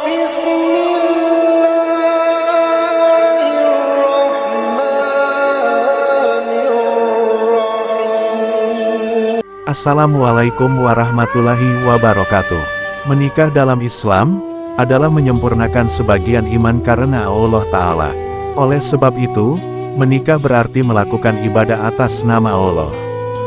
Bismillahirrahmanirrahim. Assalamualaikum warahmatullahi wabarakatuh. Menikah dalam Islam adalah menyempurnakan sebagian iman karena Allah Ta'ala. Oleh sebab itu, menikah berarti melakukan ibadah atas nama Allah.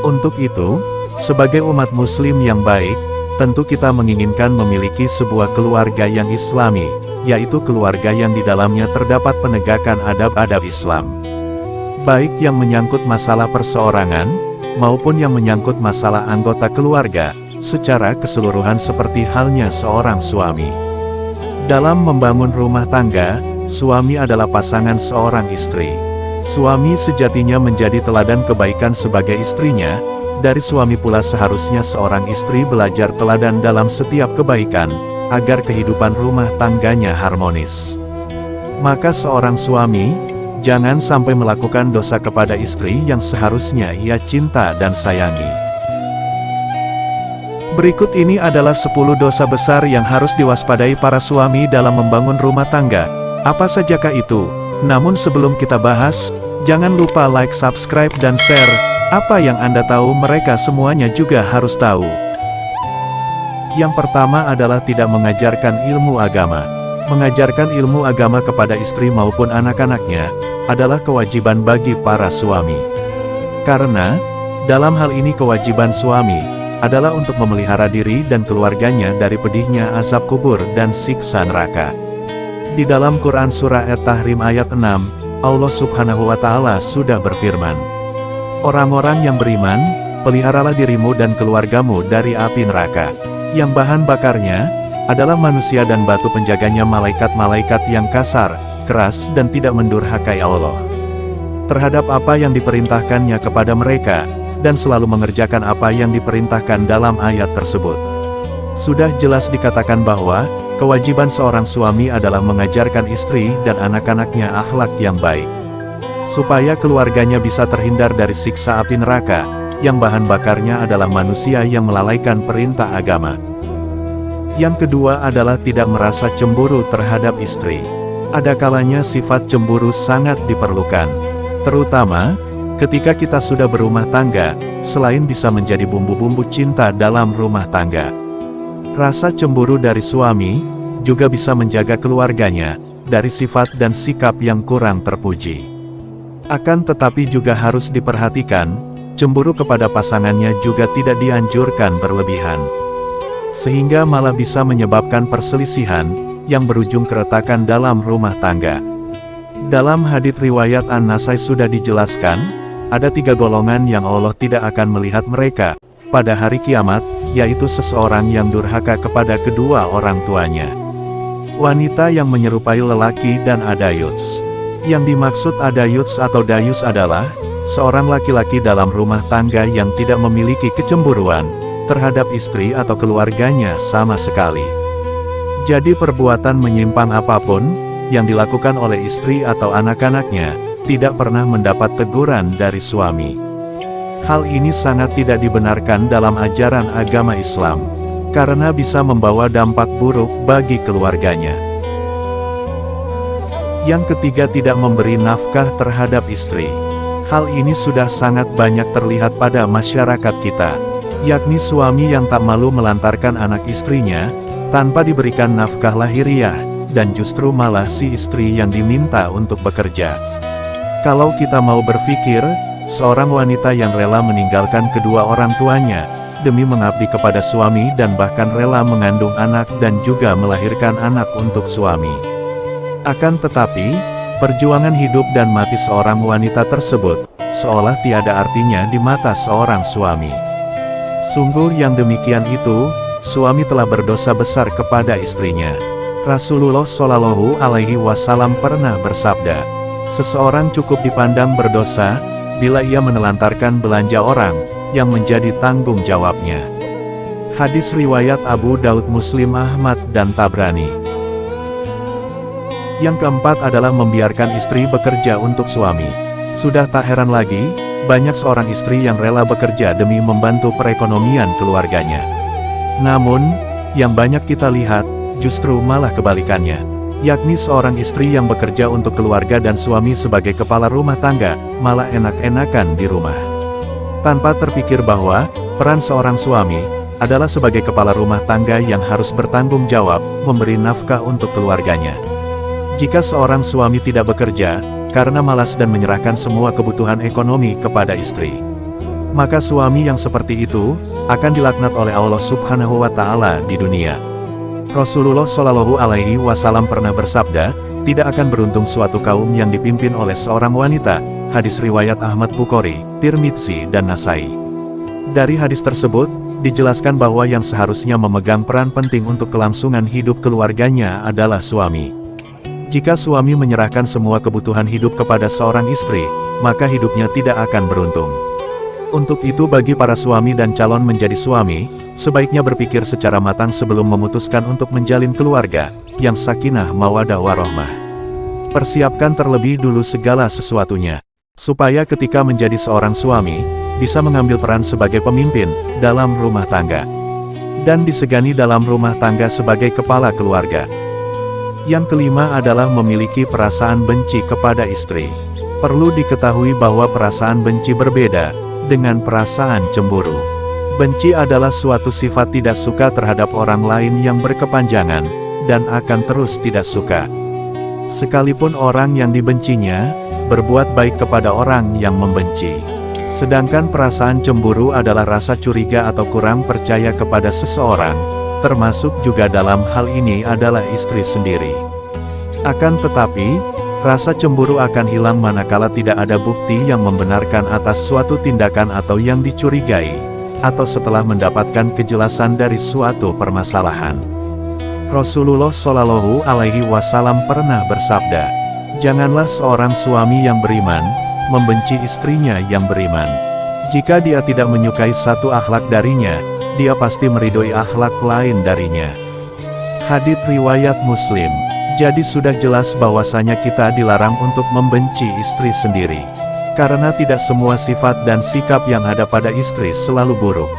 Untuk itu, sebagai umat muslim yang baik, tentu kita menginginkan memiliki sebuah keluarga yang islami, yaitu keluarga yang di dalamnya terdapat penegakan adab-adab Islam. Baik yang menyangkut masalah perseorangan, maupun yang menyangkut masalah anggota keluarga, secara keseluruhan seperti halnya seorang suami. Dalam membangun rumah tangga, suami adalah pasangan seorang istri. Suami sejatinya menjadi teladan kebaikan sebagai istrinya, dari suami pula seharusnya seorang istri belajar teladan dalam setiap kebaikan, agar kehidupan rumah tangganya harmonis. Maka seorang suami, jangan sampai melakukan dosa kepada istri yang seharusnya ia cinta dan sayangi. Berikut ini adalah 10 dosa besar yang harus diwaspadai para suami dalam membangun rumah tangga. Apa sajakah itu? Namun sebelum kita bahas, jangan lupa like, subscribe dan share. Apa yang Anda tahu mereka semuanya juga harus tahu. Yang pertama adalah tidak mengajarkan ilmu agama. Mengajarkan ilmu agama kepada istri maupun anak-anaknya adalah kewajiban bagi para suami. Karena, dalam hal ini kewajiban suami adalah untuk memelihara diri dan keluarganya dari pedihnya azab kubur dan siksa neraka. Di dalam Quran Surah At-Tahrim ayat 6, Allah Subhanahu wa Ta'ala sudah berfirman, "Orang-orang yang beriman, peliharalah dirimu dan keluargamu dari api neraka, yang bahan bakarnya adalah manusia dan batu penjaganya malaikat-malaikat yang kasar, keras dan tidak mendurhakai Allah terhadap apa yang diperintahkannya kepada mereka, dan selalu mengerjakan apa yang diperintahkan dalam ayat tersebut." Sudah jelas dikatakan bahwa, kewajiban seorang suami adalah mengajarkan istri dan anak-anaknya akhlak yang baik, supaya keluarganya bisa terhindar dari siksa api neraka, yang bahan bakarnya adalah manusia yang melalaikan perintah agama. Yang kedua adalah tidak merasa cemburu terhadap istri. Ada kalanya sifat cemburu sangat diperlukan, terutama ketika kita sudah berumah tangga, selain bisa menjadi bumbu-bumbu cinta dalam rumah tangga. Rasa cemburu dari suami, juga bisa menjaga keluarganya, dari sifat dan sikap yang kurang terpuji. Akan tetapi juga harus diperhatikan, cemburu kepada pasangannya juga tidak dianjurkan berlebihan. Sehingga malah bisa menyebabkan perselisihan, yang berujung keretakan dalam rumah tangga. Dalam hadits riwayat An-Nasai sudah dijelaskan, ada 3 golongan yang Allah tidak akan melihat mereka pada hari kiamat, yaitu seseorang yang durhaka kepada kedua orang tuanya, wanita yang menyerupai lelaki, dan adayuts. Yang dimaksud adayuts atau dayus adalah seorang laki-laki dalam rumah tangga yang tidak memiliki kecemburuan terhadap istri atau keluarganya sama sekali. Jadi perbuatan menyimpang apapun yang dilakukan oleh istri atau anak-anaknya tidak pernah mendapat teguran dari suami. Hal ini sangat tidak dibenarkan dalam ajaran agama Islam, karena bisa membawa dampak buruk bagi keluarganya. Yang ketiga, tidak memberi nafkah terhadap istri. Hal ini sudah sangat banyak terlihat pada masyarakat kita, yakni suami yang tak malu melantarkan anak istrinya, tanpa diberikan nafkah lahiriah, dan justru malah si istri yang diminta untuk bekerja. Kalau kita mau berpikir, seorang wanita yang rela meninggalkan kedua orang tuanya, demi mengabdi kepada suami dan bahkan rela mengandung anak dan juga melahirkan anak untuk suami. Akan tetapi, perjuangan hidup dan mati seorang wanita tersebut, seolah tiada artinya di mata seorang suami. Sungguh yang demikian itu, suami telah berdosa besar kepada istrinya. Rasulullah Shallallahu Alaihi Wasallam pernah bersabda, seseorang cukup dipandang berdosa, bila ia menelantarkan belanja orang, yang menjadi tanggung jawabnya. Hadis riwayat Abu Daud, Muslim, Ahmad, dan Tabrani. Yang keempat adalah membiarkan istri bekerja untuk suami. Sudah tak heran lagi, banyak seorang istri yang rela bekerja demi membantu perekonomian keluarganya. Namun, yang banyak kita lihat, justru malah kebalikannya. Yakni seorang istri yang bekerja untuk keluarga dan suami sebagai kepala rumah tangga, malah enak-enakan di rumah. Tanpa terpikir bahwa, peran seorang suami, adalah sebagai kepala rumah tangga yang harus bertanggung jawab, memberi nafkah untuk keluarganya. Jika seorang suami tidak bekerja, karena malas dan menyerahkan semua kebutuhan ekonomi kepada istri, maka suami yang seperti itu, akan dilaknat oleh Allah Subhanahu wa Ta'ala di dunia. Rasulullah Shallallahu Alaihi Wasallam pernah bersabda, tidak akan beruntung suatu kaum yang dipimpin oleh seorang wanita. Hadis riwayat Ahmad Bukhari, Tirmidzi dan Nasai. Dari hadis tersebut, dijelaskan bahwa yang seharusnya memegang peran penting untuk kelangsungan hidup keluarganya adalah suami. Jika suami menyerahkan semua kebutuhan hidup kepada seorang istri, maka hidupnya tidak akan beruntung. Untuk itu bagi para suami dan calon menjadi suami, sebaiknya berpikir secara matang sebelum memutuskan untuk menjalin keluarga, yang sakinah mawadah warohmah. Persiapkan terlebih dulu segala sesuatunya, supaya ketika menjadi seorang suami, bisa mengambil peran sebagai pemimpin, dalam rumah tangga. Dan disegani dalam rumah tangga sebagai kepala keluarga. Yang kelima adalah memiliki perasaan benci kepada istri. Perlu diketahui bahwa perasaan benci berbeda dengan perasaan cemburu. Benci adalah suatu sifat tidak suka terhadap orang lain yang berkepanjangan, dan akan terus tidak suka. Sekalipun orang yang dibencinya, berbuat baik kepada orang yang membenci. Sedangkan perasaan cemburu adalah rasa curiga atau kurang percaya kepada seseorang, termasuk juga dalam hal ini adalah istri sendiri. Akan tetapi, rasa cemburu akan hilang manakala tidak ada bukti yang membenarkan atas suatu tindakan atau yang dicurigai, atau setelah mendapatkan kejelasan dari suatu permasalahan. Rasulullah Shallallahu Alaihi Wasallam pernah bersabda, janganlah seorang suami yang beriman membenci istrinya yang beriman. Jika dia tidak menyukai satu akhlak darinya, dia pasti meridhoi akhlak lain darinya. Hadits riwayat Muslim. Jadi sudah jelas bahwasanya kita dilarang untuk membenci istri sendiri. Karena tidak semua sifat dan sikap yang ada pada istri selalu buruk.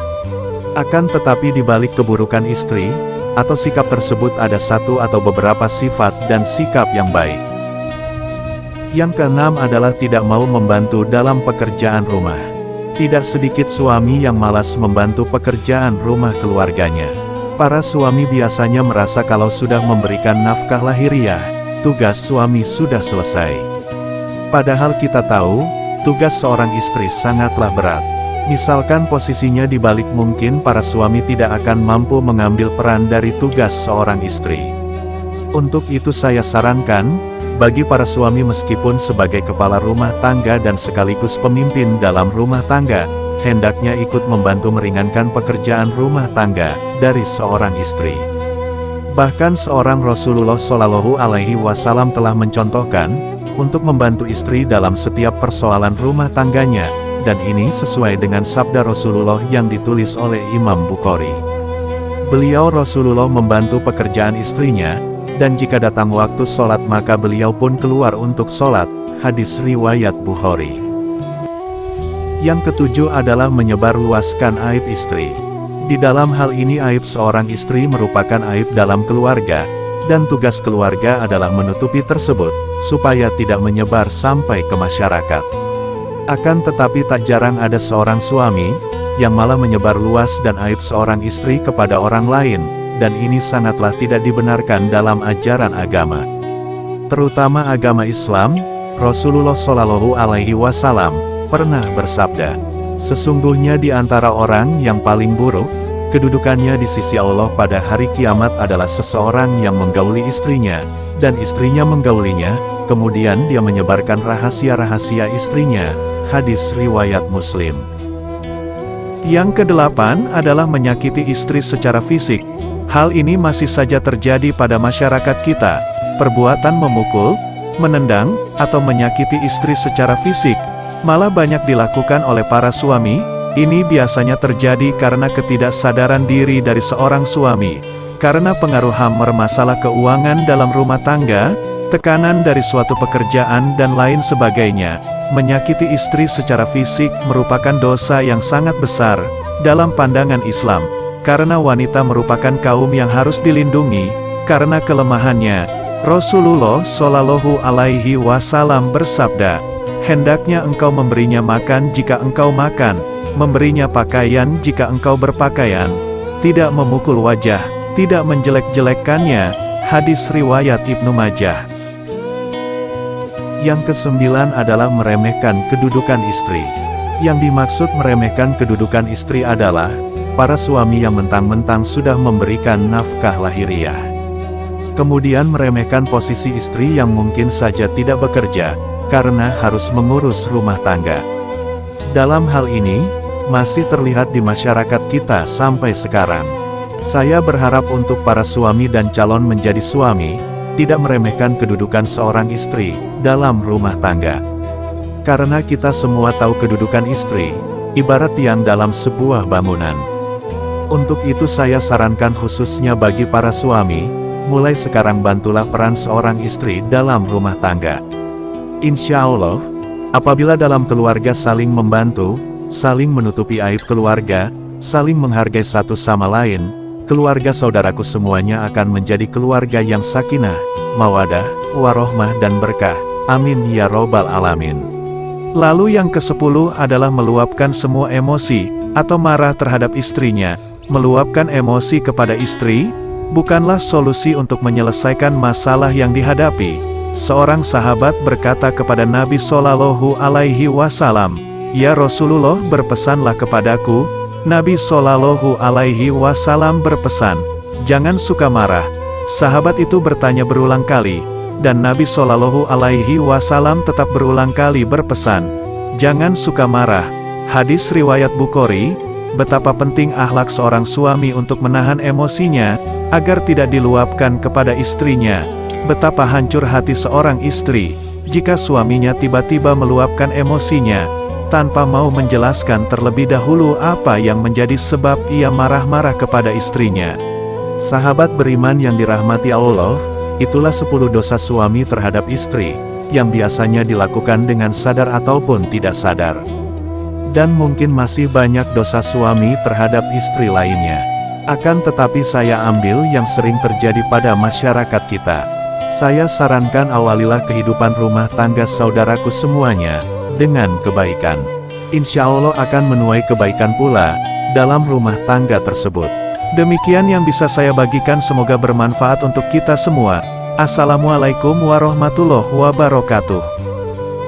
Akan tetapi di balik keburukan istri, atau sikap tersebut ada satu atau beberapa sifat dan sikap yang baik. Yang keenam adalah tidak mau membantu dalam pekerjaan rumah. Tidak sedikit suami yang malas membantu pekerjaan rumah keluarganya. Para suami biasanya merasa kalau sudah memberikan nafkah lahiriah, tugas suami sudah selesai. Padahal kita tahu, tugas seorang istri sangatlah berat. Misalkan posisinya dibalik, mungkin para suami tidak akan mampu mengambil peran dari tugas seorang istri. Untuk itu saya sarankan, bagi para suami meskipun sebagai kepala rumah tangga dan sekaligus pemimpin dalam rumah tangga, hendaknya ikut membantu meringankan pekerjaan rumah tangga dari seorang istri. Bahkan seorang Rasulullah Shallallahu Alaihi Wasallam telah mencontohkan untuk membantu istri dalam setiap persoalan rumah tangganya, dan ini sesuai dengan sabda Rasulullah yang ditulis oleh Imam Bukhari. Beliau Rasulullah membantu pekerjaan istrinya, dan jika datang waktu sholat maka beliau pun keluar untuk sholat. Hadis riwayat Bukhari. Yang ketujuh adalah menyebarluaskan aib istri. Di dalam hal ini aib seorang istri merupakan aib dalam keluarga, dan tugas keluarga adalah menutupi tersebut, supaya tidak menyebar sampai ke masyarakat. Akan tetapi tak jarang ada seorang suami, yang malah menyebar luas dan aib seorang istri kepada orang lain, dan ini sangatlah tidak dibenarkan dalam ajaran agama. Terutama agama Islam. Rasulullah Shallallahu Alaihi Wasallam pernah bersabda, sesungguhnya di antara orang yang paling buruk, kedudukannya di sisi Allah pada hari kiamat adalah seseorang yang menggauli istrinya, dan istrinya menggaulinya, kemudian dia menyebarkan rahasia-rahasia istrinya. Hadis riwayat Muslim. Yang kedelapan adalah menyakiti istri secara fisik. Hal ini masih saja terjadi pada masyarakat kita. Perbuatan memukul, menendang, atau menyakiti istri secara fisik, malah banyak dilakukan oleh para suami. Ini biasanya terjadi karena ketidaksadaran diri dari seorang suami, karena pengaruh hammer masalah keuangan dalam rumah tangga, tekanan dari suatu pekerjaan dan lain sebagainya. Menyakiti istri secara fisik merupakan dosa yang sangat besar dalam pandangan Islam, karena wanita merupakan kaum yang harus dilindungi, Karena kelemahannya, Rasulullah Shallallahu Alaihi Wasallam bersabda, hendaknya engkau memberinya makan jika engkau makan, memberinya pakaian jika engkau berpakaian, tidak memukul wajah, tidak menjelek-jelekkannya. Hadis riwayat Ibnu Majah. Yang kesembilan adalah meremehkan kedudukan istri. Yang dimaksud meremehkan kedudukan istri adalah para suami yang mentang-mentang sudah memberikan nafkah lahiriah, kemudian meremehkan posisi istri yang mungkin saja tidak bekerja, karena harus mengurus rumah tangga. Dalam hal ini, masih terlihat di masyarakat kita sampai sekarang. Saya berharap untuk para suami dan calon menjadi suami, tidak meremehkan kedudukan seorang istri dalam rumah tangga. Karena kita semua tahu kedudukan istri, ibarat tiang dalam sebuah bangunan. Untuk itu saya sarankan khususnya bagi para suami, mulai sekarang bantulah peran seorang istri dalam rumah tangga. Insya Allah, apabila dalam keluarga saling membantu, saling menutupi aib keluarga, saling menghargai satu sama lain, keluarga saudaraku semuanya akan menjadi keluarga yang sakinah, mawadah, warohmah dan berkah. Amin ya robbal alamin. Lalu yang ke-10 adalah meluapkan semua emosi, atau marah terhadap istrinya. Meluapkan emosi kepada istri, bukanlah solusi untuk menyelesaikan masalah yang dihadapi. Seorang sahabat berkata kepada Nabi Shallallahu Alaihi Wasallam, "Ya Rasulullah, berpesanlah kepadaku." Nabi Shallallahu Alaihi Wasallam berpesan, "Jangan suka marah." Sahabat itu bertanya berulang kali, dan Nabi Shallallahu Alaihi Wasallam tetap berulang kali berpesan, "Jangan suka marah." Hadis riwayat Bukhari. Betapa penting akhlak seorang suami untuk menahan emosinya, agar tidak diluapkan kepada istrinya. Betapa hancur hati seorang istri, jika suaminya tiba-tiba meluapkan emosinya, tanpa mau menjelaskan terlebih dahulu apa yang menjadi sebab ia marah-marah kepada istrinya. Sahabat beriman yang dirahmati Allah, itulah 10 dosa suami terhadap istri, yang biasanya dilakukan dengan sadar ataupun tidak sadar. Dan mungkin masih banyak dosa suami terhadap istri lainnya. Akan tetapi saya ambil yang sering terjadi pada masyarakat kita. Saya sarankan awalilah kehidupan rumah tangga saudaraku semuanya, dengan kebaikan. Insya Allah akan menuai kebaikan pula, dalam rumah tangga tersebut. Demikian yang bisa saya bagikan, semoga bermanfaat untuk kita semua. Assalamualaikum warahmatullahi wabarakatuh.